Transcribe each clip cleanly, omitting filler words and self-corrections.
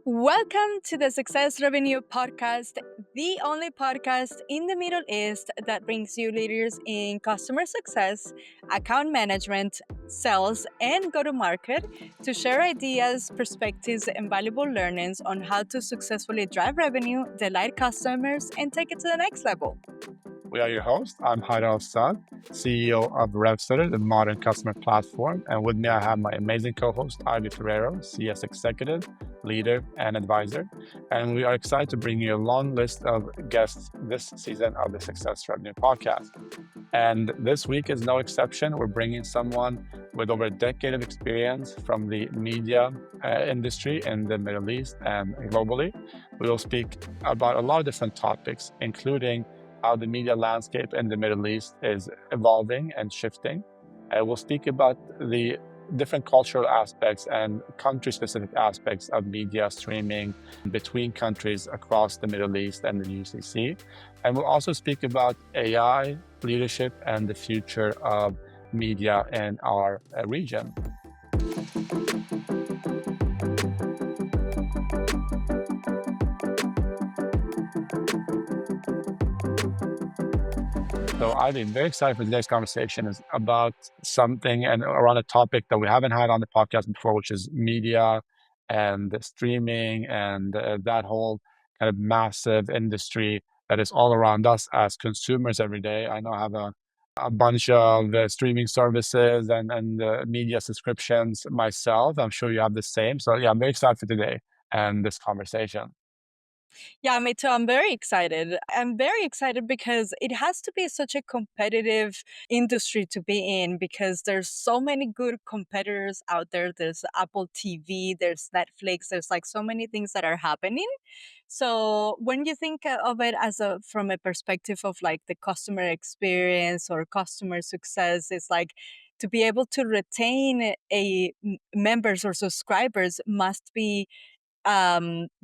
Welcome to the Success Revenue Podcast, the only podcast in the Middle East that brings you leaders in customer success, account management, sales, and go to market to share ideas, perspectives, and valuable learnings on how to successfully drive revenue, delight customers, and take it to the next level. We are your hosts. I'm Haidar Al-Sad, CEO of Restell, the modern customer platform. And with me, I have my amazing co-host, Ivy Ferrero, CS executive, leader, and advisor. And we are excited to bring you a long list of guests this season of the Success Revenue podcast. And this week is no exception. We're bringing someone with over a decade of experience from the media industry in the Middle East and globally. We will speak about a lot of different topics, including how the media landscape in the Middle East is evolving and shifting. We'll speak about the different cultural aspects and country-specific aspects of media streaming between countries across the Middle East and the UCC. And we'll also speak about AI, leadership, and the future of media in our region. So Ivy, very excited for today's conversation is about something and around a topic that we haven't had on the podcast before, which is media and streaming and that whole kind of massive industry that is all around us as consumers every day. I know I have a bunch of streaming services and media subscriptions myself. I'm sure you have the same. So yeah, I'm very excited for today and this conversation. Yeah, me too. I'm very excited. I'm very excited because it has to be such a competitive industry to be in because there's so many good competitors out there. There's Apple TV, there's Netflix, there's like so many things that are happening. So when you think of it as a from a perspective of like the customer experience or customer success, it's like to be able to retain members or subscribers must be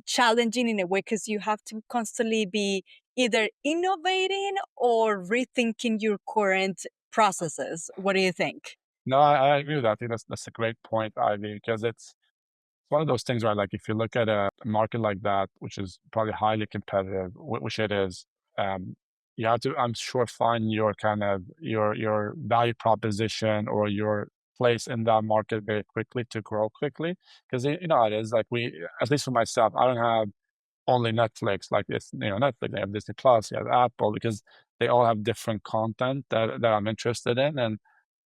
challenging in a way because you have to constantly be either innovating or rethinking your current processes. What do you think? No, I agree with that. I think that's a great point, Ivy, because it's one of those things where, like, if you look at a market like that, which is probably highly competitive, which it is, you have to, I'm sure, find your kind of your value proposition or your place in that market very quickly to grow quickly. Because you know how it is. Like at least for myself, I don't have only Netflix. Like it's Netflix. I have Disney Plus. I have Apple because they all have different content that I'm interested in and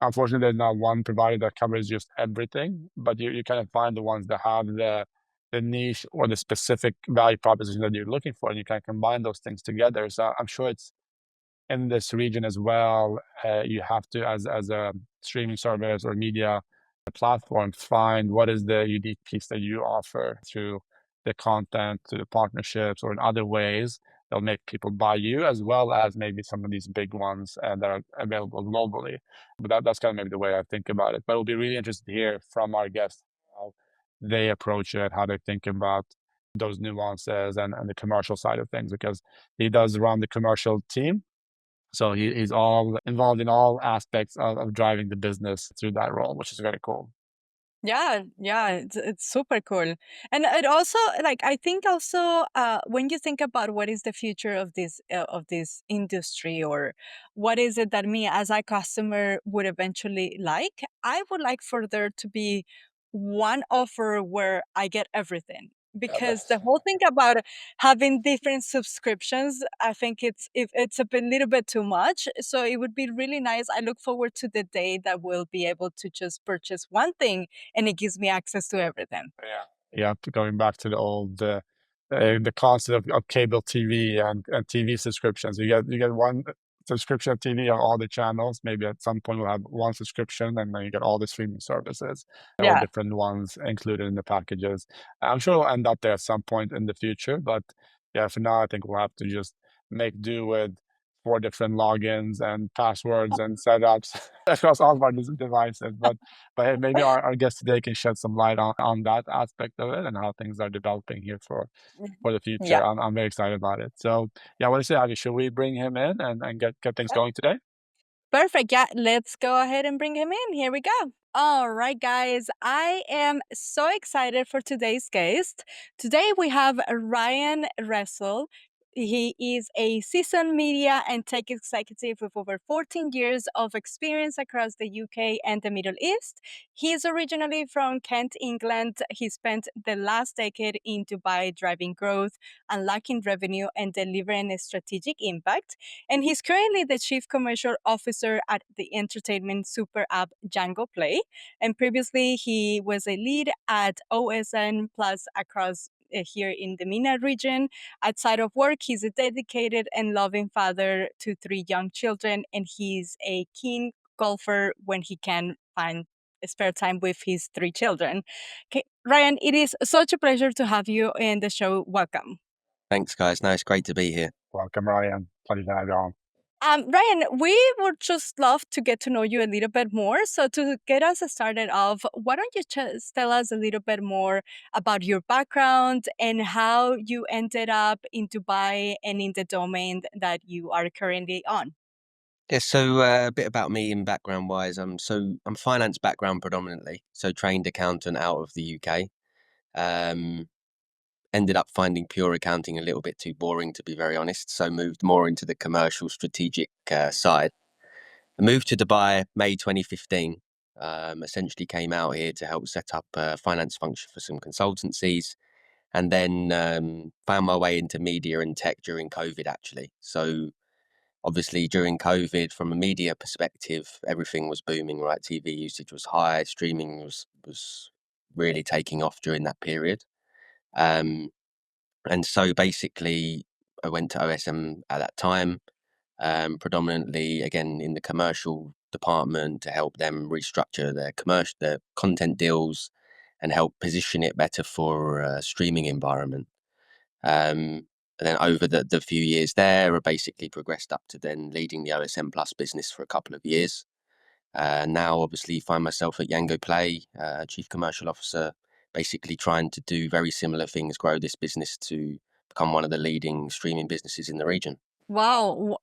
unfortunately, there's not one provider that covers just everything, but you kind of find the ones that have the niche or the specific value proposition that you're looking for, and you can combine those things together. So I'm sure it's in this region as well. You have to, as a streaming service or media platform, find what is the unique piece that you offer through the content, through the partnerships, or in other ways that'll make people buy you, as well as maybe some of these big ones that are available globally. But that's kind of maybe the way I think about it. But it'll be really interesting to hear from our guests how they approach it, how they think about those nuances and the commercial side of things, because he does run the commercial team. So he's all involved in all aspects of driving the business through that role, which is very cool. Yeah, it's super cool. And it also like I think also when you think about what is the future of this industry or what is it that me as a customer would eventually like, I would like for there to be one offer where I get everything. Yeah, Because the whole thing about having different subscriptions, I think it's a little bit too much. So it would be really nice. I look forward to the day that we'll be able to just purchase one thing and it gives me access to everything. yeah, yeah. Going back to the concept of cable TV and TV subscriptions. You get one subscription of TV on all the channels. Maybe at some point we'll have one subscription, and then you get all the streaming services or Yeah. different ones included in the packages. I'm sure we'll end up there at some point in the future, but yeah, for now I think we'll have to just make do with 4 different logins and passwords and setups across all of our devices. But hey, maybe our guest today can shed some light on that aspect of it and how things are developing here for the Yeah. future. I'm very excited about it. So yeah, what do you say, Avi? Should we bring him in and get things going today? Perfect. Yeah, let's go ahead and bring him in. Here we go. All right, guys. I am so excited for today's guest. Today we have Ryan Restell. He is a seasoned media and tech executive with over 14 years of experience across the UK and the Middle East. He is originally from Kent, England. He spent the last decade in Dubai driving growth, unlocking revenue, and delivering a strategic impact. And he's currently the Chief Commercial Officer at the entertainment super app Django Play. And previously, he was a lead at OSN Plus across here in the MENA region. Outside of work, he's a dedicated and loving father to three young children, and he's a keen golfer when he can find spare time with his three children. Okay, Ryan, it is such a pleasure to have you in the show. Welcome. Thanks, guys. No, it's great to be here. Welcome, Ryan. Pleasure to have you on. Ryan, we would just love to get to know you a little bit more. So, to get us started off, why don't you just tell us a little bit more about your background and how you ended up in Dubai and in the domain that you are currently on? Yeah, so a bit about me in background wise. I'm finance background predominantly, so trained accountant out of the UK. Um, Ended up finding pure accounting a little bit too boring, to be very honest. So moved more into the commercial, strategic side. I moved to Dubai May 2015. Essentially came out here to help set up a finance function for some consultancies, and then found my way into media and tech during COVID. Actually, so obviously during COVID, from a media perspective, everything was booming, right? TV usage was high, streaming was really taking off during that period. Um, and so basically, I went to OSM at that time, predominantly again in the commercial department to help them restructure their content deals and help position it better for a streaming environment. And then over the few years there, I basically progressed up to then leading the OSM Plus business for a couple of years. Now, obviously, find myself at Yango Play, Chief Commercial Officer, basically trying to do very similar things, grow this business to become one of the leading streaming businesses in the region. Wow,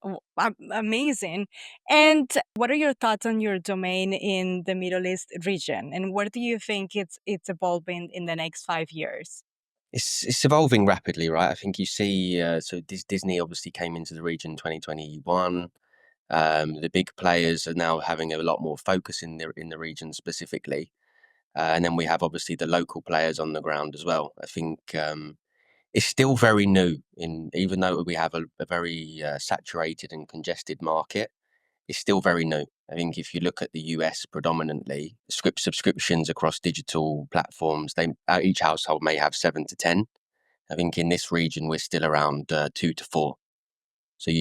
amazing. And what are your thoughts on your domain in the Middle East region? And where do you think it's evolving in the next 5 years? It's evolving rapidly, right? I think you see, Disney obviously came into the region in 2021. The big players are now having a lot more focus in the region specifically, and then we have obviously the local players on the ground as well. I think it's still very new. In even though we have a very saturated and congested market, it's still very new. I think if you look at the US predominantly, script subscriptions across digital platforms, each household may have 7 to 10. I think in this region we're still around 2 to 4. So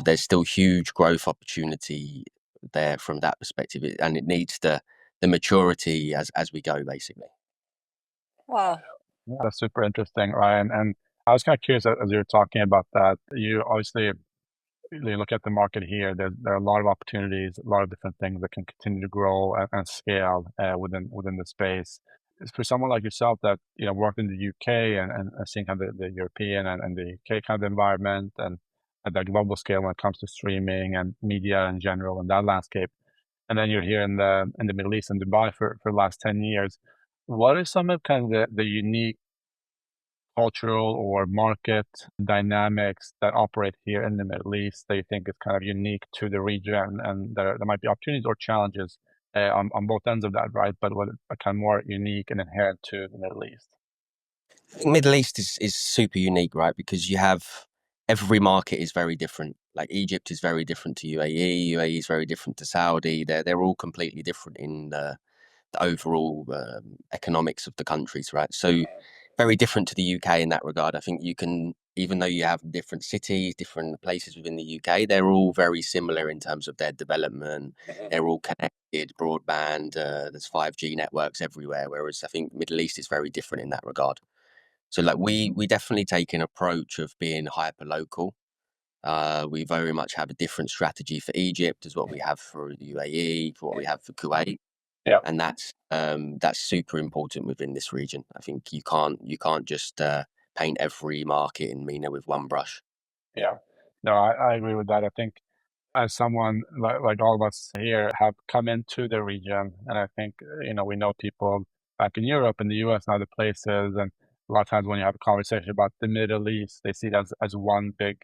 there's still huge growth opportunity there from that perspective, and it needs the maturity as we go, basically. Wow. Yeah, that's super interesting, Ryan. And I was kind of curious as you're talking about that. You obviously you look at the market here. There are a lot of opportunities, a lot of different things that can continue to grow and scale within the space. For someone like yourself that worked in the UK and seeing kind of the European and the UK kind of environment and at that global scale when it comes to streaming and media in general and that landscape, and then you're here in the Middle East and Dubai for the last 10 years. What are some of kind of the unique cultural or market dynamics that operate here in the Middle East that you think is kind of unique to the region, and there might be opportunities or challenges on both ends of that, right? But what are kind of more unique and inherent to the Middle East? I think Middle East is super unique, right? Because you have every market is very different. Like Egypt is very different to UAE. UAE is very different to Saudi. They're all completely different in the overall economics of the countries, right? So very different to the UK in that regard. I think you can, even though you have different cities, different places within the UK, they're all very similar in terms of their development. They're all connected, broadband. There's 5G networks everywhere. Whereas I think Middle East is very different in that regard. So like we definitely take an approach of being hyper local. We very much have a different strategy for Egypt as what we have for UAE, for what we have for Kuwait, Yeah, and that's super important within this region. I think you can't just paint every market in MENA with one brush. yeah. No, I agree with that. I think as someone like all of us here have come into the region, and I think, we know people back in Europe and the US and other places, and a lot of times when you have a conversation about the Middle East, they see it as one big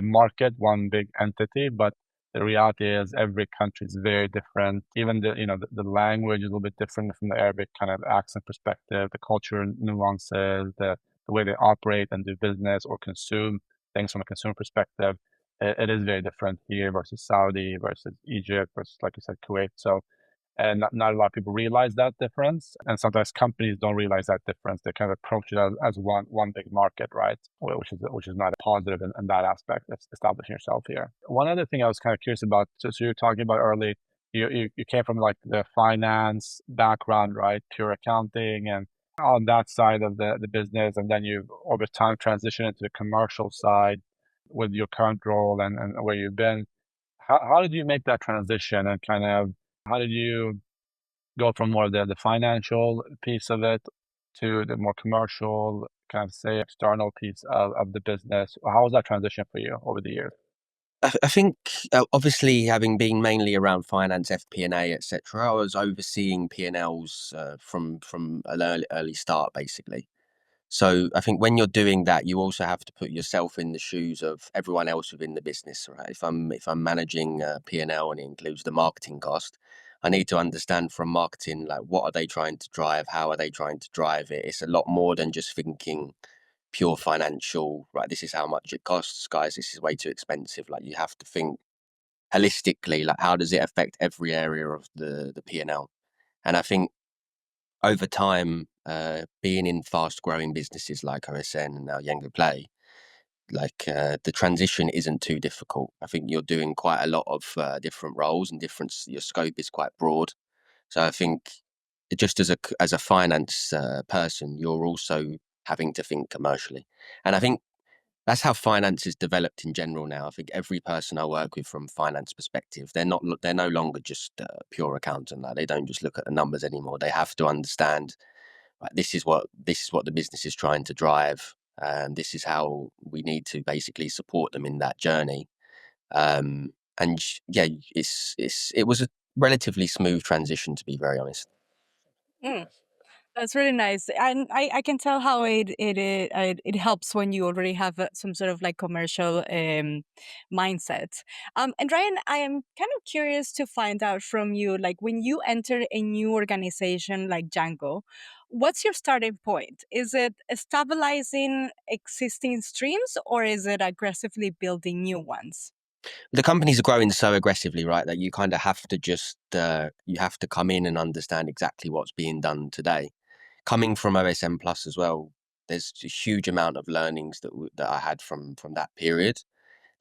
market, one big entity, but the reality is every country is very different. Even the language is a little bit different from the Arabic kind of accent perspective, the culture nuances, the way they operate and do business or consume things from a consumer perspective. It is very different here versus Saudi versus Egypt versus, like you said, Kuwait. So and not a lot of people realize that difference. And sometimes companies don't realize that difference. They kind of approach it as one big market, right? Which is not a positive in that aspect of establishing yourself here. One other thing I was kind of curious about, so you were talking about early, you came from like the finance background, right? Pure accounting and on that side of the business, and then you've over time transitioned into the commercial side with your current role and where you've been. How did you make that transition, and kind of how did you go from more of the financial piece of it to the more commercial, kind of say external piece of the business? How was that transition for you over the years? I think obviously having been mainly around finance, FP&A, etc., I was overseeing P&Ls from an early start, basically. So I think when you're doing that, you also have to put yourself in the shoes of everyone else within the business, right? If I'm managing P&L and it includes the marketing cost, I need to understand from marketing, like, what are they trying to drive? How are they trying to drive it? It's a lot more than just thinking pure financial, right? This is how much it costs, guys. This is way too expensive. Like, you have to think holistically, like, how does it affect every area of the P&L? And I think over time, being in fast growing businesses like OSN and now Yango Play, like, the transition isn't too difficult. I think you're doing quite a lot of different roles and your scope is quite broad. So I think just as a finance person, you're also having to think commercially. And I think that's how finance is developed in general now. I think every person I work with from finance perspective, they're no longer just pure accountant. Like, they don't just look at the numbers anymore. They have to understand, like, this is what the business is trying to drive, and this is how we need to basically support them in that journey. And yeah, it was a relatively smooth transition, to be very honest. Mm. That's really nice, and I can tell how it helps when you already have some sort of like commercial mindset. And Ryan, I am kind of curious to find out from you, like when you enter a new organization like Django, what's your starting point? Is it stabilizing existing streams, or is it aggressively building new ones? The companies are growing so aggressively, right, that you kind of have to just you have to come in and understand exactly what's being done today. Coming from OSM Plus as well, there's a huge amount of learnings that I had from that period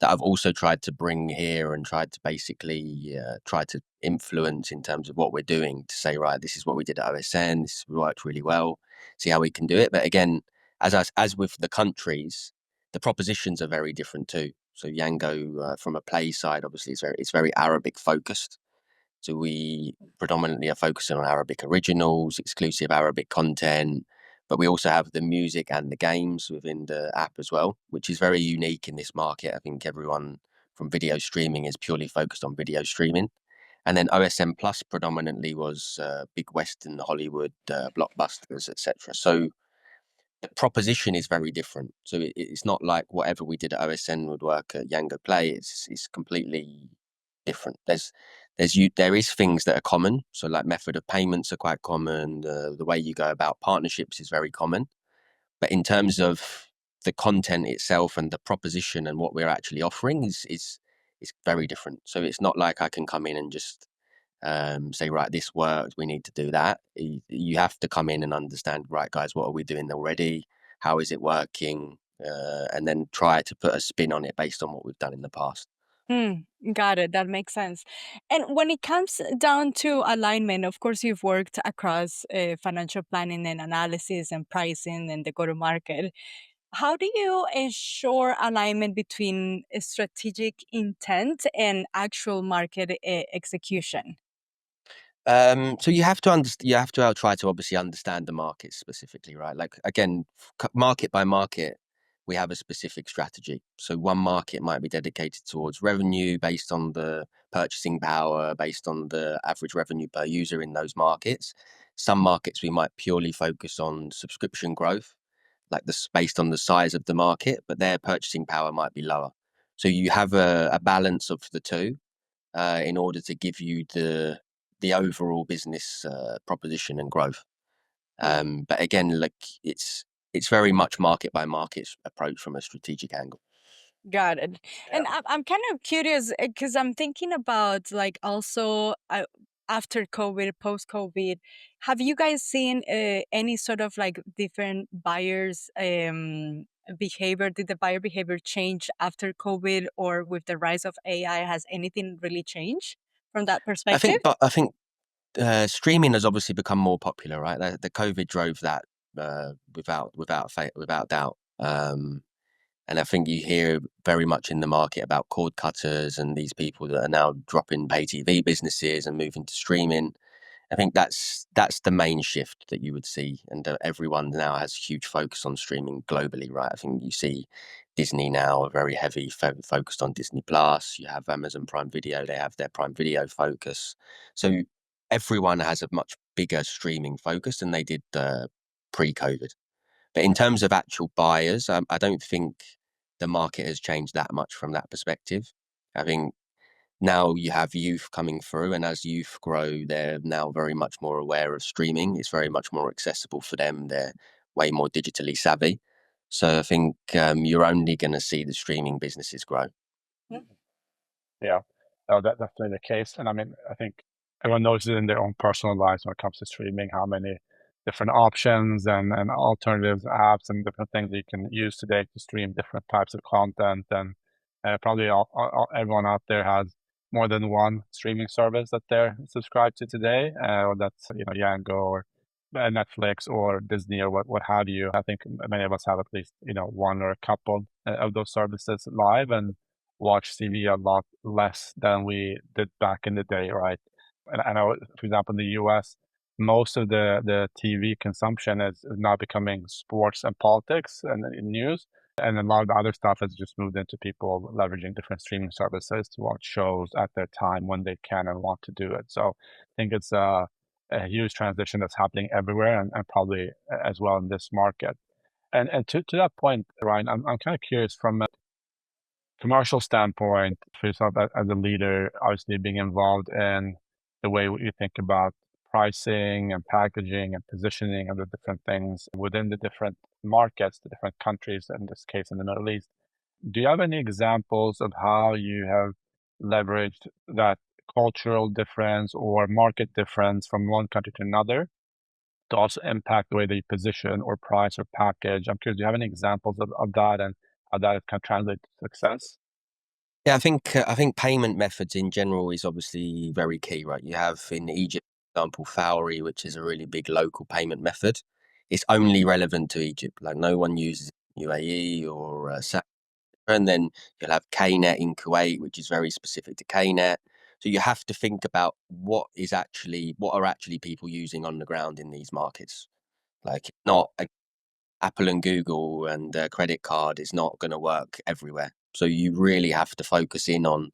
that I've also tried to bring here and tried to basically try to influence in terms of what we're doing, to say, right, this is what we did at OSN, this worked really well, see how we can do it. But again, as with the countries, the propositions are very different too. So Yango, from a play side, obviously it's very Arabic focused. So we predominantly are focusing on Arabic originals, exclusive Arabic content, but we also have the music and the games within the app as well, which is very unique in this market. I think everyone from video streaming is purely focused on video streaming. And then OSM Plus predominantly was big Western Hollywood blockbusters, etc. So the proposition is very different. So it's not like whatever we did at OSN would work at Yango Play. It's completely different. There is things that are common. So, like, method of payments are quite common. The way you go about partnerships is very common. But in terms of the content itself and the proposition and what we're actually offering is very different. So it's not like I can come in and just say, right, this worked, we need to do that. You have to come in and understand, right, guys, what are we doing already? How is it working? And then try to put a spin on it based on what we've done in the past. Hmm, got it. That makes sense. And when it comes down to alignment, of course, you've worked across financial planning and analysis and pricing and the go to market. How do you ensure alignment between strategic intent and actual market execution? So you have to try to obviously understand the market specifically, right? Like, again, market by market, we have a specific strategy. So one market might be dedicated towards revenue based on the purchasing power, based on the average revenue per user in those markets. Some markets we might purely focus on subscription growth, like this based on the size of the market, but their purchasing power might be lower. So you have a balance of the two in order to give you the overall business proposition and growth. But again, like it's very much market by market approach from a strategic angle. Got it. And Yeah. I'm kind of curious because I'm thinking about like also after COVID, post COVID, have you guys seen any sort of like different buyers behavior? Did the buyer behavior change after COVID or with the rise of AI? Has anything really changed from that perspective? I think streaming has obviously become more popular, right? The COVID drove that without doubt. And I think you hear very much in the market about cord cutters and these people that are now dropping pay TV businesses and moving to streaming. I think that's the main shift that you would see, and everyone now has huge focus on streaming globally, right? I think you see Disney now are very heavy focused on Disney Plus. You have Amazon Prime Video; they have their Prime Video focus. So everyone has a much bigger streaming focus than they did pre-COVID. But in terms of actual buyers, I don't think the market has changed that much from that perspective. I think now you have youth coming through, and as youth grow, they're now very much more aware of streaming. It's very much more accessible for them. They're way more digitally savvy. So I think you're only going to see the streaming businesses grow. Yeah, no, that's definitely the case. And I mean, I think everyone knows it in their own personal lives when it comes to streaming, how many different options and alternatives, apps, and different things that you can use today to stream different types of content. And probably everyone out there has more than one streaming service that they're subscribed to today, or that's Yango or Netflix or Disney or what have you. I think many of us have at least one or a couple of those services live, and watch TV a lot less than we did back in the day, right? And I know, for example, in the US, most of the TV consumption is now becoming sports and politics and news. And a lot of the other stuff has just moved into people leveraging different streaming services to watch shows at their time when they can and want to do it. So I think it's a huge transition that's happening everywhere, and probably as well in this market. And to that point, Ryan, I'm kind of curious from commercial standpoint for yourself as a leader, obviously being involved in the way you think about pricing and packaging and positioning of the different things within the different markets, the different countries, in this case in the Middle East. Do you have any examples of how you have leveraged that cultural difference or market difference from one country to another to also impact the way that you position or price or package? I'm curious, do you have any examples of that and how that can translate to success? Yeah, I think payment methods in general is obviously very key, right? You have in Egypt, for example, Fowry, which is a really big local payment method. It's only relevant to Egypt. Like no one uses UAE or and then you'll have KNet in Kuwait, which is very specific to KNet. So you have to think about what are actually people using on the ground in these markets. Like not Apple and Google and a credit card is not going to work everywhere. So you really have to focus in on,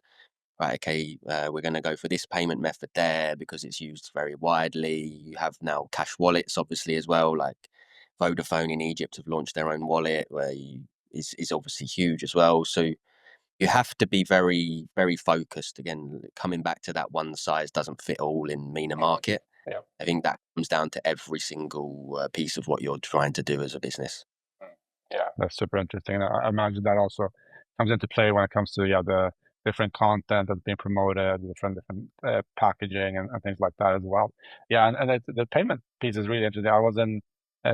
right, okay, we're going to go for this payment method there because it's used very widely. You have now cash wallets, obviously, as well. Like Vodafone in Egypt have launched their own wallet, is obviously huge as well. So you have to be very, very focused. Again, coming back to that one size doesn't fit all in MENA market. Yeah. I think that comes down to every single piece of what you're trying to do as a business. Yeah, that's super interesting. And I imagine that also comes into play when it comes to the different content that's being promoted, different packaging and things like that as well. Yeah, and the payment piece is really interesting. I was in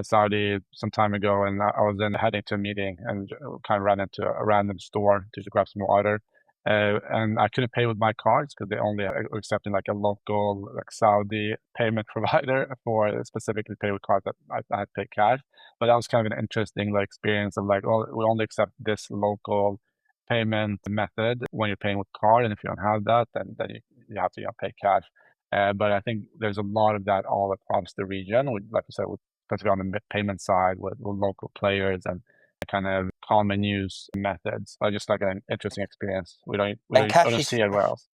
Saudi some time ago, and I was then heading to a meeting and kind of ran into a random store to grab some water. And I couldn't pay with my cards because they only are accepting like a local like Saudi payment provider for specifically pay with cards that I had to pay cash. But that was kind of an interesting like experience of like, oh, we only accept this local payment method when you're paying with card, and if you don't have that, then you have to pay cash. But I think there's a lot of that all across the region, with, like I said, with, especially on the payment side with local players and kind of common use methods. Just like an interesting experience. And We don't see it where else.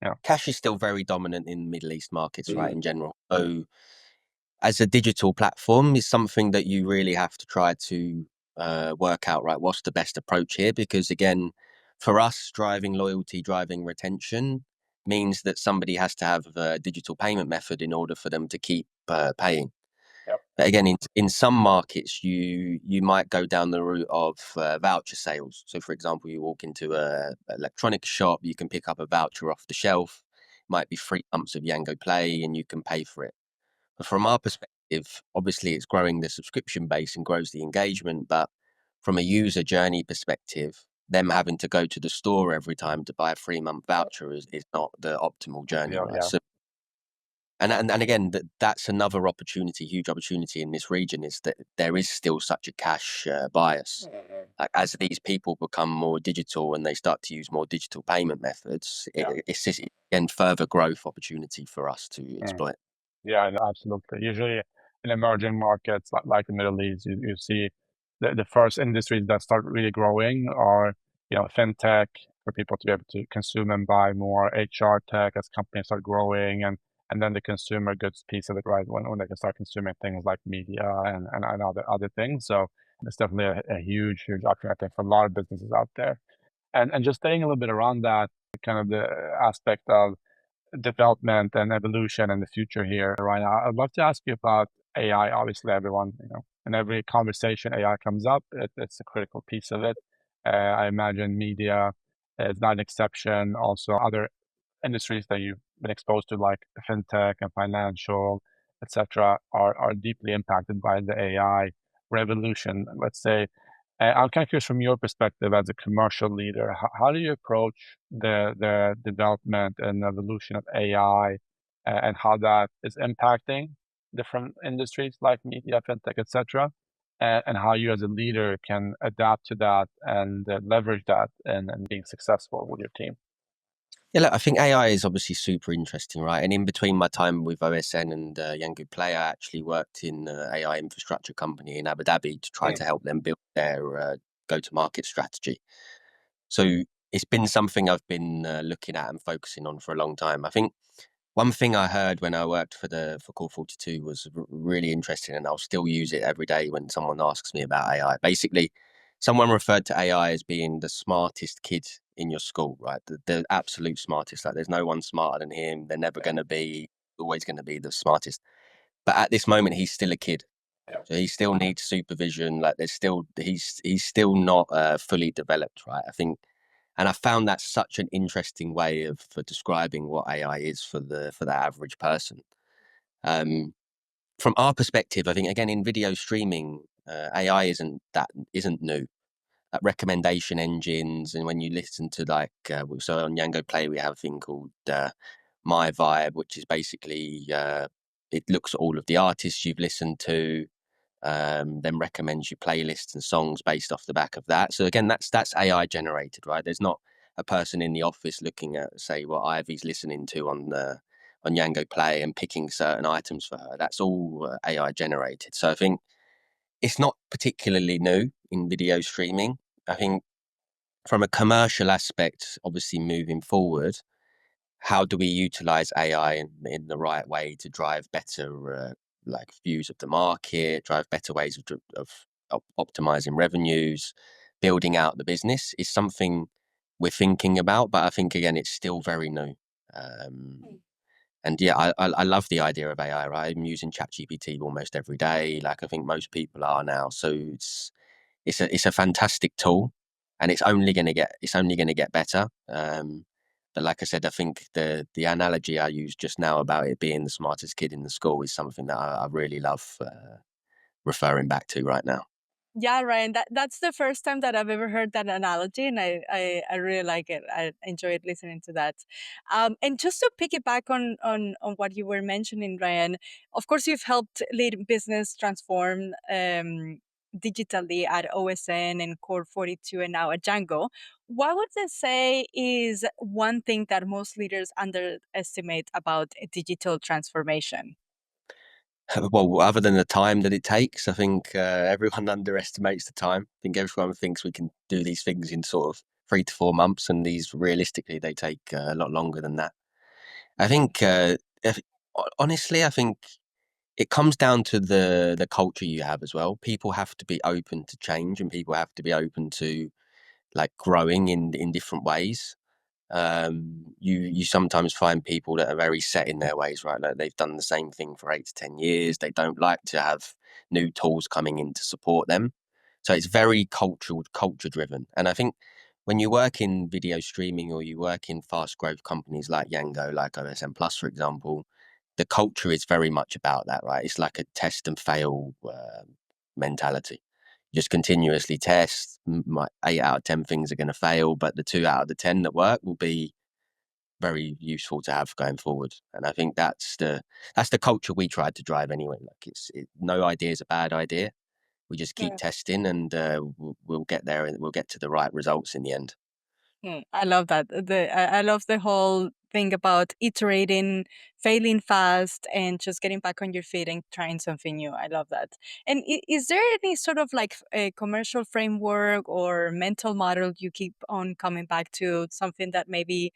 Yeah. cash is still very dominant in Middle East markets, right, in general. So as a digital platform is something that you really have to try to work out, right? What's the best approach here? Because again, for us, driving loyalty, driving retention means that somebody has to have a digital payment method in order for them to keep paying. Yep. But again, in some markets, you might go down the route of voucher sales. So, for example, you walk into a electronics shop, you can pick up a voucher off the shelf. It might be 3 months of Yango Play, and you can pay for it. But from our perspective, obviously it's growing the subscription base and grows the engagement. But from a user journey perspective, them having to go to the store every time to buy a 3 month voucher is not the optimal journey, Yeah. right? Yeah. So, and again, that's another opportunity, huge opportunity in this region is that there is still such a cash bias. Like as these people become more digital and they start to use more digital payment methods, it's just, again, further growth opportunity for us to Mm. exploit. Yeah, absolutely. Usually in emerging markets like the Middle East, you see the first industries that start really growing are, fintech for people to be able to consume and buy more, HR tech as companies start growing, and then the consumer goods piece of it, right? When they can start consuming things like media and other things. So it's definitely a huge, huge opportunity, I think, for a lot of businesses out there. And just staying a little bit around that, kind of the aspect of development and evolution in the future here, right? I'd love to ask you about AI. Obviously, everyone, in every conversation, AI comes up. It's a critical piece of it. I imagine media is not an exception. Also, other industries that you've been exposed to, like fintech and financial, etc., are deeply impacted by the AI revolution. Let's say, I'm kind of curious from your perspective as a commercial leader, how do you approach the development and evolution of AI, and how that is impacting different industries like media, fintech, etc., and how you as a leader can adapt to that and leverage that and being successful with your team. Yeah, look, I think AI is obviously super interesting, right? And in between my time with OSN and Yango Play, I actually worked in an AI infrastructure company in Abu Dhabi to try to help them build their go-to-market strategy. So it's been something I've been looking at and focusing on for a long time. I think one thing I heard when I worked for Core 42 was really interesting, and I'll still use it every day when someone asks me about AI. Basically, someone referred to AI as being the smartest kid in your school, right? The absolute smartest. Like, there's no one smarter than him. They're never going to be, always going to be the smartest. But at this moment, he's still a kid, so he still needs supervision. Like, he's still not fully developed, right? I think, and I found that such an interesting way of for describing what AI is for the average person. Um, from our perspective, I think again in video streaming, AI isn't new. Recommendation engines, and when you listen to so on Yango Play we have a thing called My Vibe, which is basically it looks at all of the artists you've listened to, then recommends you playlists and songs based off the back of that. So again, that's AI generated, right? There's not a person in the office looking at, say, what Ivy's listening to on Yango Play and picking certain items for her. That's all AI generated. So I think it's not particularly new in video streaming. I think from a commercial aspect, obviously moving forward, how do we utilize AI in the right way to drive better views of the market, drive better ways of optimizing revenues, building out the business is something we're thinking about. But I think again, it's still very new. And yeah, I love the idea of AI. Right, I'm using ChatGPT almost every day. Like I think most people are now. So it's a fantastic tool, and it's only gonna get better. But like I said, I think the analogy I used just now about it being the smartest kid in the school is something that I really love referring back to right now. Yeah, Ryan, that's the first time that I've ever heard that analogy, and I really like it. I enjoyed listening to that. And just to piggyback on what you were mentioning, Ryan, of course you've helped lead business transform digitally at OSN and Core 42 and now at Django. What would they say is one thing that most leaders underestimate about digital transformation? Well, other than the time that it takes, I think everyone underestimates the time. I think everyone thinks we can do these things in sort of 3 to 4 months, and these realistically they take a lot longer than that. I think, honestly, I think it comes down to the culture you have as well. People have to be open to change, and people have to be open to like growing in different ways. You sometimes find people that are very set in their ways, right? Like they've done the same thing for 8 to 10 years. They don't like to have new tools coming in to support them. So it's very culture driven. And I think when you work in video streaming or you work in fast growth companies like Yango, like OSM Plus, for example, the culture is very much about that, right? It's like a test and fail mentality. Just continuously test. 8 out of 10 things are going to fail, but the 2 out of the 10 that work will be very useful to have going forward. And I think that's the culture we tried to drive anyway. Like no idea is a bad idea. We just keep Yeah. testing, and we'll get there, and we'll get to the right results in the end. I love that. I love the whole thing about iterating, failing fast, and just getting back on your feet and trying something new. I love that. And is there any sort of like a commercial framework or mental model you keep on coming back to? Something that maybe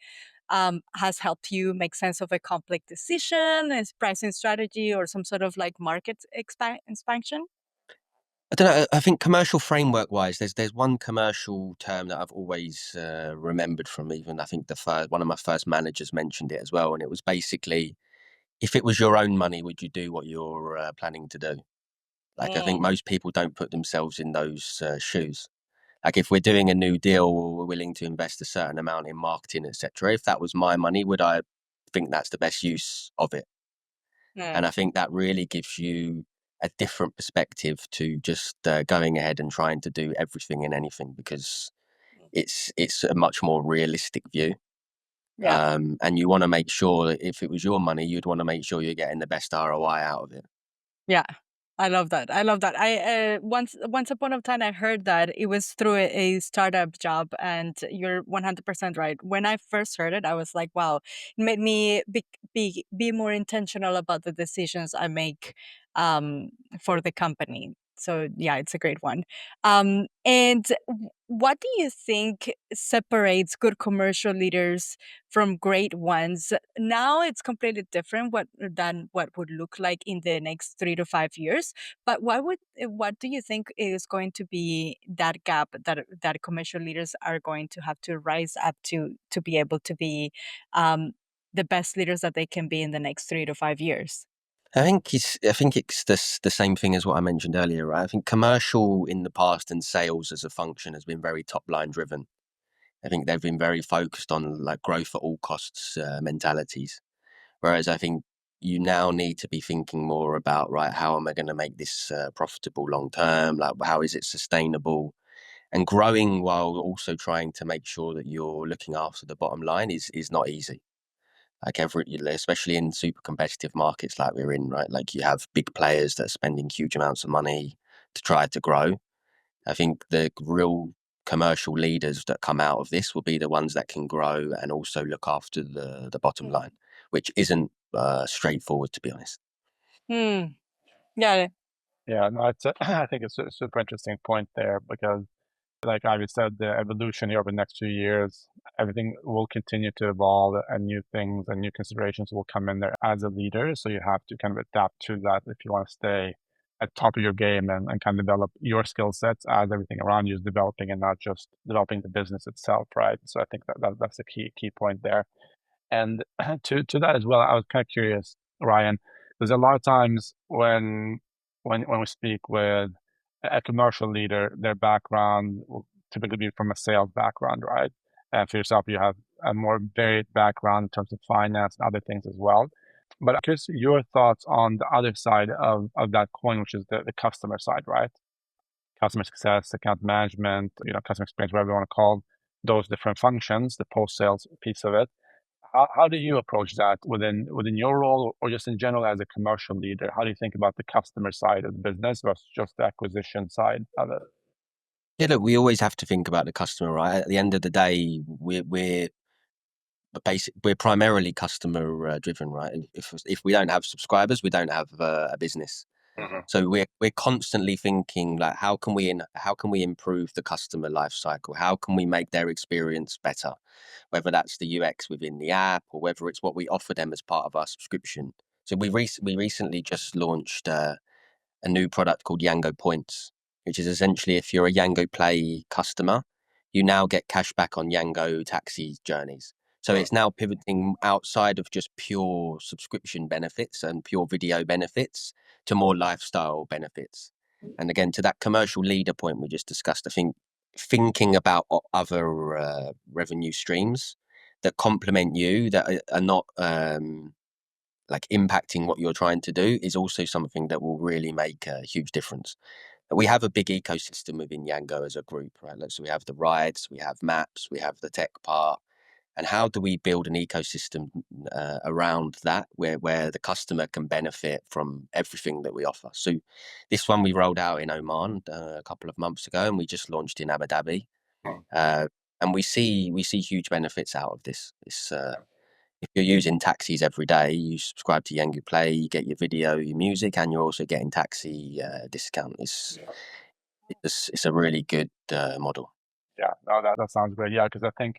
has helped you make sense of a complex decision, a pricing strategy, or some sort of like market expansion? I don't know. I think commercial framework wise, there's one commercial term that I've always remembered from, even I think one of my first managers mentioned it as well, and it was basically, if it was your own money, would you do what you're planning to do? Like I think Mm, most people don't put themselves in those shoes. Like if we're doing a new deal, or we're willing to invest a certain amount in marketing, etc. If that was my money, would I think that's the best use of it? And mm, I think that really gives you a different perspective to just going ahead and trying to do everything and anything, because it's a much more realistic view. yeah. And you want to make sure that if it was your money, you'd want to make sure you're getting the best ROI out of it. Yeah, I love that. I love that. Once upon a time I heard that it was through a startup job, and you're 100% right. When I first heard it, I was like, wow, it made me be more intentional about the decisions I make um for the company. So yeah, it's a great one. And what do you think separates good commercial leaders from great ones? Now it's completely different than what would look like in the next 3 to 5 years. But what do you think is going to be that gap that commercial leaders are going to have to rise up to be able to be um, the best leaders that they can be in the next 3 to 5 years? I think it's the same thing as what I mentioned earlier, right? I think commercial in the past and sales as a function has been very top line driven. I think they've been very focused on like growth at all costs mentalities. Whereas I think you now need to be thinking more about, right, how am I going to make this profitable long term? Like, how is it sustainable? And growing while also trying to make sure that you're looking after the bottom line is not easy. Like especially in super competitive markets like we're in, right? Like you have big players that are spending huge amounts of money to try to grow. I think the real commercial leaders that come out of this will be the ones that can grow and also look after the bottom line, which isn't straightforward, to be honest. Hmm. Yeah. Yeah, no, I think it's a super interesting point there because, like Ivy said, the evolution here over the next few years, everything will continue to evolve and new things and new considerations will come in there as a leader. So you have to kind of adapt to that if you want to stay at top of your game and kind of develop your skill sets as everything around you is developing and not just developing the business itself, right? So I think that's a key point there. And to that as well, I was kind of curious, Ryan, there's a lot of times when we speak with a commercial leader, their background will typically be from a sales background, right? And for yourself, you have a more varied background in terms of finance and other things as well. But I'm curious your thoughts on the other side of that coin, which is the customer side, right? Customer success, account management, customer experience, whatever you want to call those different functions, the post-sales piece of it. How do you approach that within your role or just in general as a commercial leader? How do you think about the customer side of the business versus just the acquisition side of it? Yeah, look, we always have to think about the customer, right? At the end of the day, we're we're primarily customer driven, right? If we don't have subscribers, we don't have a business. Mhm. So we're constantly thinking like, how can we improve the customer life cycle? How can we make their experience better? Whether that's the UX within the app or whether it's what we offer them as part of our subscription. So we recently just launched a new product called Yango Points, which is essentially if you're a Yango Play customer, you now get cash back on Yango taxi journeys. So it's now pivoting outside of just pure subscription benefits and pure video benefits to more lifestyle benefits. And again, to that commercial leader point we just discussed, I think thinking about other revenue streams that complement you, that are not like impacting what you're trying to do, is also something that will really make a huge difference. We have a big ecosystem within Yango as a group, right? So we have the rides, we have maps, we have the tech part. And how do we build an ecosystem around that where the customer can benefit from everything that we offer? So this one we rolled out in Oman a couple of months ago, and we just launched in Abu Dhabi. And we see huge benefits out of this. If you're using taxis every day, you subscribe to Yango Play, you get your video, your music, and you're also getting taxi discount. It's a really good model. Yeah, no, that sounds great. Yeah, because I think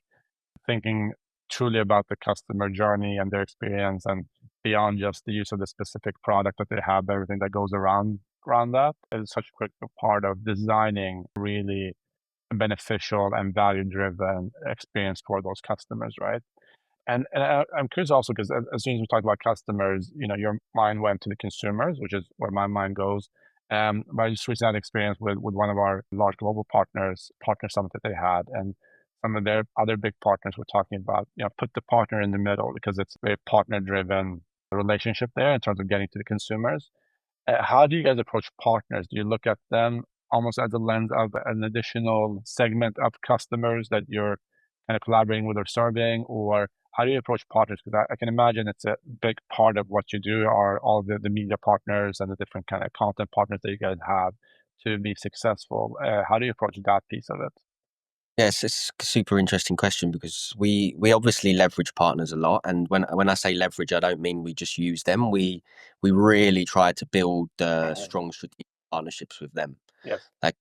thinking truly about the customer journey and their experience and beyond just the use of the specific product that they have, everything that goes around that is such a critical part of designing really beneficial and value-driven experience for those customers, right? And I'm curious also because as soon as we talk about customers, your mind went to the consumers, which is where my mind goes. But I just recently had experience with one of our large global partner summit that they had, and some of their other big partners were talking about, put the partner in the middle because it's a very partner-driven relationship there in terms of getting to the consumers. How do you guys approach partners? Do you look at them almost as a lens of an additional segment of customers that you're kind of collaborating with or serving, or how do you approach partners? Because I can imagine it's a big part of what you do are all the media partners and the different kind of content partners that you guys have to be successful. How do you approach that piece of it? Yes, it's a super interesting question because we obviously leverage partners a lot, and when I say leverage, I don't mean we just use them. We really try to build strong strategic partnerships with them. Yes. Like,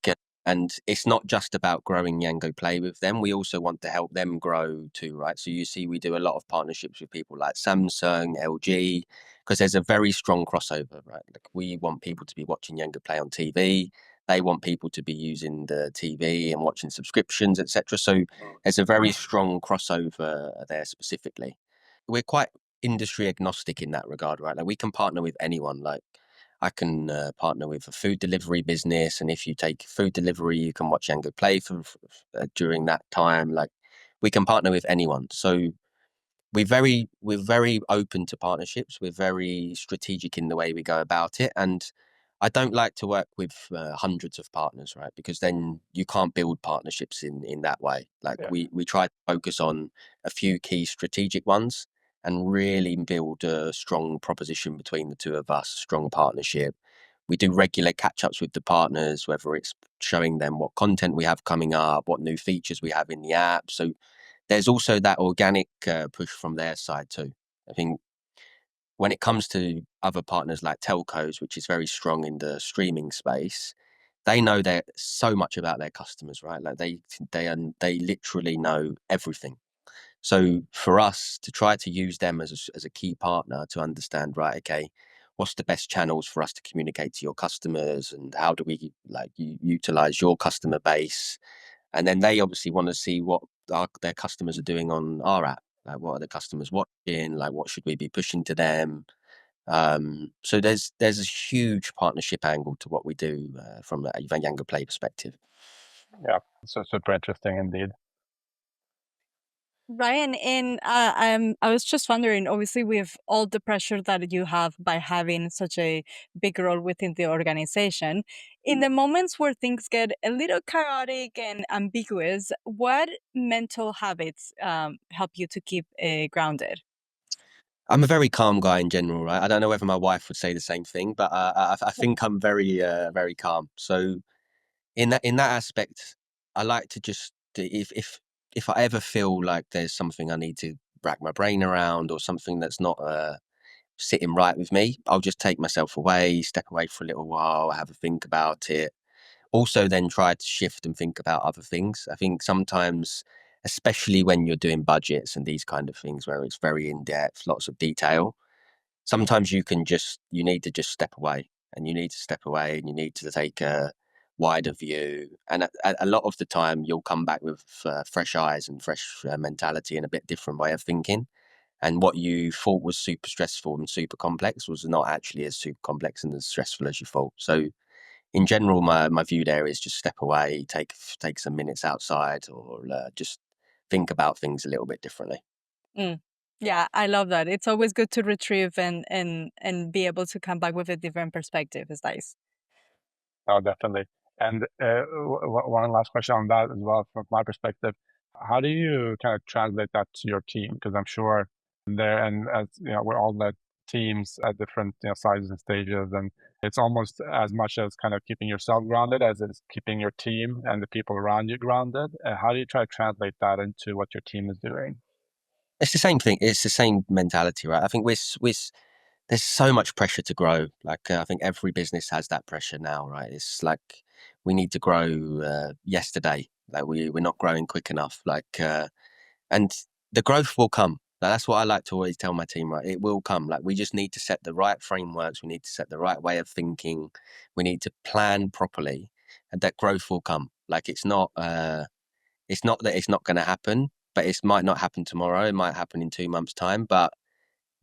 and it's not just about growing Yango Play with them. We also want to help them grow too, right? So you see, we do a lot of partnerships with people like Samsung, LG, because there's a very strong crossover, right? Like we want people to be watching Yango Play on TV. They want people to be using the TV and watching subscriptions, etc. So there's a very strong crossover there specifically. We're quite industry agnostic in that regard, right? Like we can partner with anyone. Like I can partner with a food delivery business, and if you take food delivery, you can watch Yango Play during that time. Like we can partner with anyone. So we're very open to partnerships. We're very strategic in the way we go about it, and I don't like to work with hundreds of partners, right? Because then you can't build partnerships in that way. Like Yeah. we try to focus on a few key strategic ones and really build a strong proposition between the two of us, strong partnership. We do regular catch ups with the partners, whether it's showing them what content we have coming up, what new features we have in the app. So there's also that organic push from their side too. I think when it comes to other partners like telcos, which is very strong in the streaming space, they know they're so much about their customers, right? Like they literally know everything. So for us to try to use them as a key partner to understand, right? Okay, what's the best channels for us to communicate to your customers, and how do we like utilize your customer base? And then they obviously want to see what their customers are doing on our app. Like, what are the customers watching? Like, what should we be pushing to them? So there's a huge partnership angle to what we do from a Younger Play perspective. Yeah. So super interesting indeed. Ryan, and I was just wondering, obviously, with all the pressure that you have by having such a big role within the organization, in the moments where things get a little chaotic and ambiguous, what mental habits help you to keep grounded? I'm a very calm guy in general, right? I don't know whether my wife would say the same thing, but I think I'm very calm. So in that aspect, I like to just if I ever feel like there's something I need to rack my brain around, or something that's not sitting right with me, I'll just take myself away, step away for a little while, have a think about it. Also, then try to shift and think about other things. I think sometimes, especially when you're doing budgets and these kind of things where it's very in depth, lots of detail, sometimes you need to just step away, and you need to step away and you need to take a wider view. And a lot of the time, you'll come back with fresh eyes and fresh mentality and a bit different way of thinking. And what you thought was super stressful and super complex was not actually as super complex and as stressful as you thought. So in general, my view there is just step away, take some minutes outside, or just think about things a little bit differently. Mm. Yeah, I love that. It's always good to retrieve and be able to come back with a different perspective. It's nice. Oh, definitely. And one last question on that as well, from my perspective, how do you kind of translate that to your team? Because I'm sure there, and as you know, we're all led teams at different sizes and stages, and it's almost as much as kind of keeping yourself grounded as it's keeping your team and the people around you grounded. How do you try to translate that into what your team is doing? It's the same thing. It's the same mentality, right? I think there's so much pressure to grow. Like I think every business has that pressure now, right? It's like we need to grow yesterday. Like we're not growing quick enough. And the growth will come. Like, that's what I like to always tell my team, right? It will come. Like we just need to set the right frameworks. We need to set the right way of thinking. We need to plan properly, and that growth will come. Like it's not that it's not going to happen, but it might not happen tomorrow. It might happen in 2 months' time. But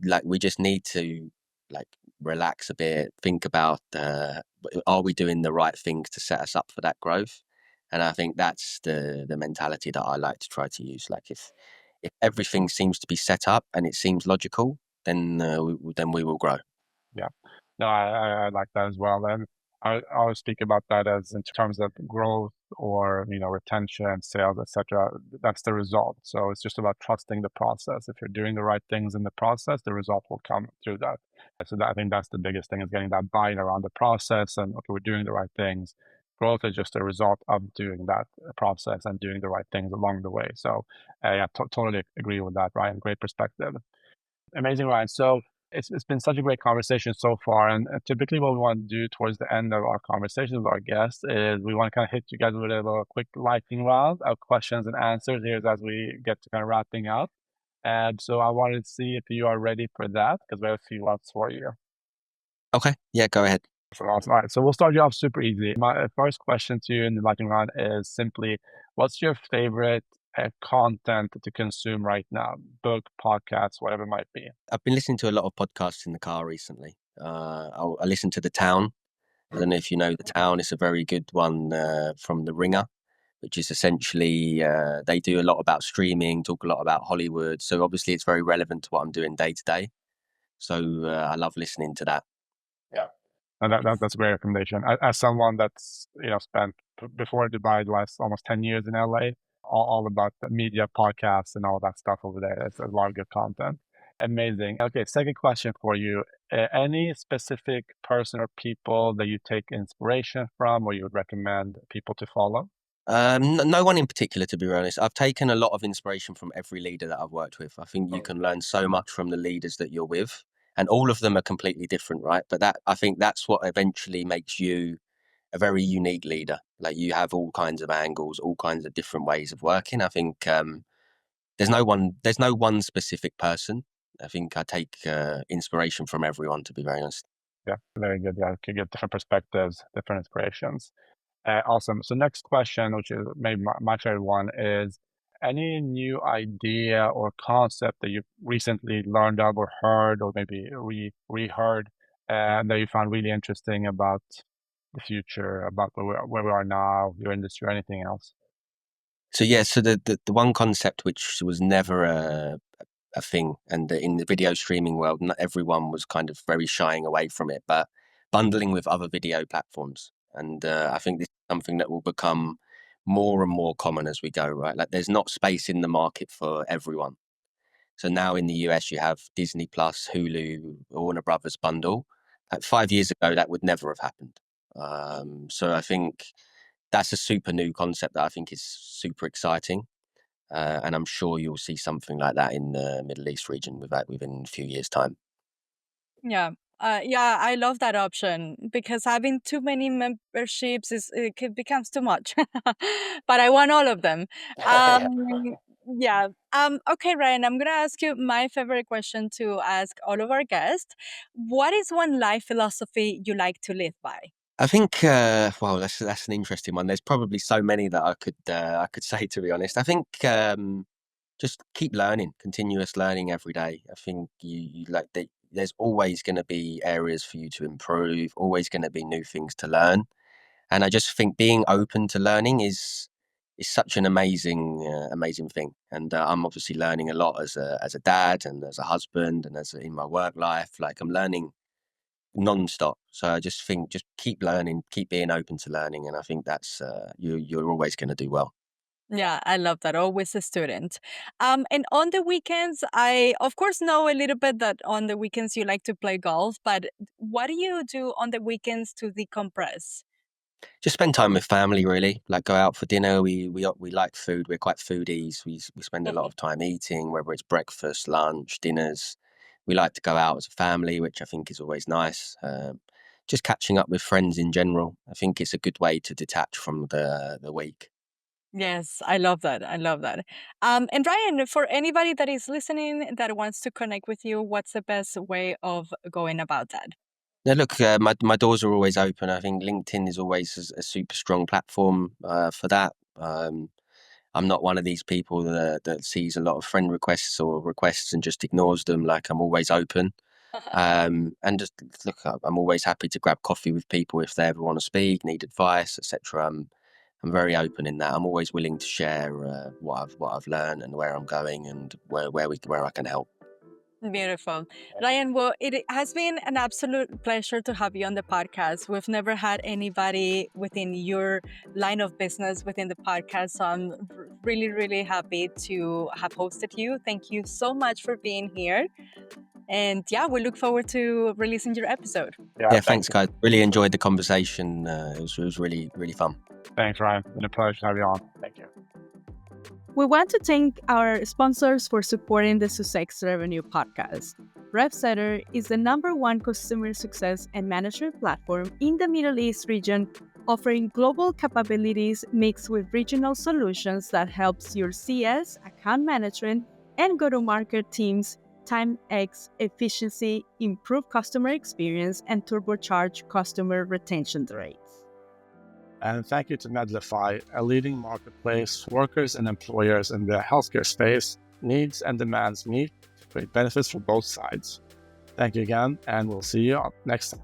like we just need to like relax a bit, think about are we doing the right things to set us up for that growth? And I think that's the mentality that I like to try to use. Like if everything seems to be set up and it seems logical, then we will grow. Yeah. No, I like that as well. And I always speak about that as in terms of growth or, retention, sales, etc. That's the result. So it's just about trusting the process. If you're doing the right things in the process, the result will come through that. So I think that's the biggest thing, is getting that buy-in around the process and, okay, we're doing the right things. Growth is just a result of doing that process and doing the right things along the way. So yeah, totally agree with that, Ryan. Great perspective. Amazing, Ryan. So it's been such a great conversation so far. And typically, what we want to do towards the end of our conversation with our guests is we want to kind of hit you guys with a little quick lightning round of questions and answers here as we get to kind of wrapping up. And so I wanted to see if you are ready for that, because we have a few ones for you. Okay, yeah, go ahead. Awesome. All right, so we'll start you off super easy. My first question to you in the lightning round is simply, what's your favorite content to consume right now? Book, podcast, whatever it might be. I've been listening to a lot of podcasts in the car recently. I listen to The Town. I don't know if you know The Town. It's a very good one from The Ringer, which is essentially they do a lot about streaming, talk a lot about Hollywood. So obviously it's very relevant to what I'm doing day to day. So I love listening to that. Yeah. And that's a great recommendation. As someone that's spent before Dubai the last almost 10 years in LA, all about the media podcasts and all that stuff over there. It's a lot of good content. Amazing. Okay, second question for you. Any specific person or people that you take inspiration from, or you would recommend people to follow? No one in particular, to be honest. I've taken a lot of inspiration from every leader that I've worked with. I think you can learn so much from the leaders that you're with, and all of them are completely different, right? But I think that's what eventually makes you a very unique leader. Like you have all kinds of angles, all kinds of different ways of working. I think there's no one specific person. I think I take inspiration from everyone, to be very honest. Yeah, very good. Yeah, you can get different perspectives, different inspirations. Awesome. So next question, which is maybe my favorite one, is any new idea or concept that you've recently learned of or heard, or maybe reheard, that you found really interesting about the future, about where we are now, your industry, or anything else? So yeah, so the one concept which was never a thing, and in the video streaming world, not everyone was kind of very shying away from it, but bundling with other video platforms. And I think this is something that will become more and more common as we go, right? Like there's not space in the market for everyone. So now in the US, you have Disney Plus, Hulu, Warner Brothers bundle. Like 5 years ago, that would never have happened. So I think that's a super new concept that I think is super exciting. And I'm sure you'll see something like that in the Middle East region within a few years' time. Yeah. Yeah, I love that option because having too many memberships becomes too much. But I want all of them. Um, yeah. Okay, Ryan, I'm gonna ask you my favorite question to ask all of our guests. What is one life philosophy you like to live by? I think, well, that's an interesting one. There's probably so many that I could say, to be honest. I think just keep learning, continuous learning every day. I think you like there's always going to be areas for you to improve, always going to be new things to learn, and I just think being open to learning is such an amazing thing. And I'm obviously learning a lot as a dad and as a husband and in my work life. Like I'm learning non-stop. So I just think just keep learning, keep being open to learning, and I think that's you're always going to do well. Yeah, I love that. Always a student. And on the weekends, I of course know a little bit that on the weekends you like to play golf, but what do you do on the weekends to decompress? Just spend time with family, really. Like go out for dinner. We like food. We're quite foodies. We spend a lot of time eating, whether it's breakfast, lunch, dinners. We like to go out as a family, which I think is always nice. Just catching up with friends in general. I think it's a good way to detach from the week. Yes, I love that. I love that. And Ryan, for anybody that is listening that wants to connect with you, what's the best way of going about that? Now, look, my doors are always open. I think LinkedIn is always a super strong platform for that. I'm not one of these people that sees a lot of friend requests or requests and just ignores them. Like I'm always open. And just look, I'm always happy to grab coffee with people if they ever want to speak, need advice, etc. I'm very open in that. I'm always willing to share what I've learned and where I'm going and where I can help. Beautiful. Ryan, well, it has been an absolute pleasure to have you on the podcast. We've never had anybody within your line of business within the podcast. So I'm really, really happy to have hosted you. Thank you so much for being here. And yeah, we look forward to releasing your episode. Yeah, Yeah, thank thanks, you. guys. Really enjoyed the conversation. It was really fun. Thanks, Ryan. It's been a pleasure to have you on. Thank you. We want to thank our sponsors for supporting the Sussex Revenue podcast. RevSetter is the #1 customer success and management platform in the Middle East region, offering global capabilities mixed with regional solutions that helps your CS, account management, and go-to-market teams time X efficiency, improve customer experience, and turbocharge customer retention rates. And thank you to Medlify, a leading marketplace. Workers and employers in the healthcare space needs and demands meet to create benefits for both sides. Thank you again, and we'll see you next time.